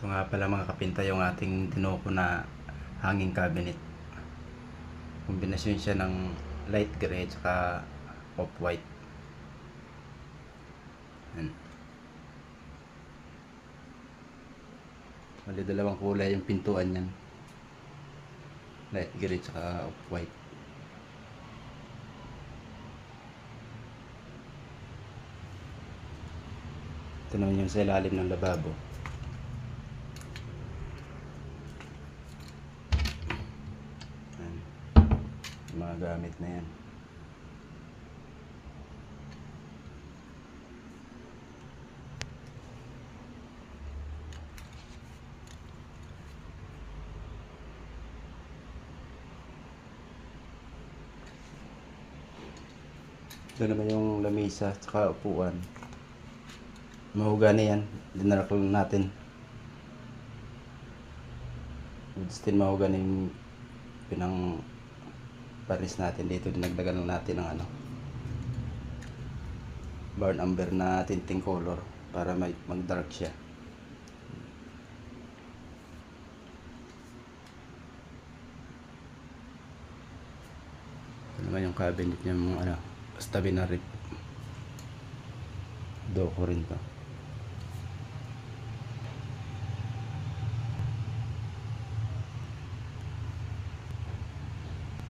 Ito nga pala mga kapinta yung ating tinuko na hanging cabinet. Kombinasyon siya ng light gray at saka off-white. Bali dalawang kulay yung pintuan niyan. Light gray at saka off-white. Ito naman yung sa ilalim ng lababo. Mga gamit na yan. Ito naman yung lamesa at saka upuan. Mahugani yan. Dinarak lang natin. Wood mahugani yung pinang paris natin dito. Dinagdagan lang natin ng burn umber na tinting color para mag dark siya. Ito naman yung cabinet niya, mga tabi na rip. Doko rin to.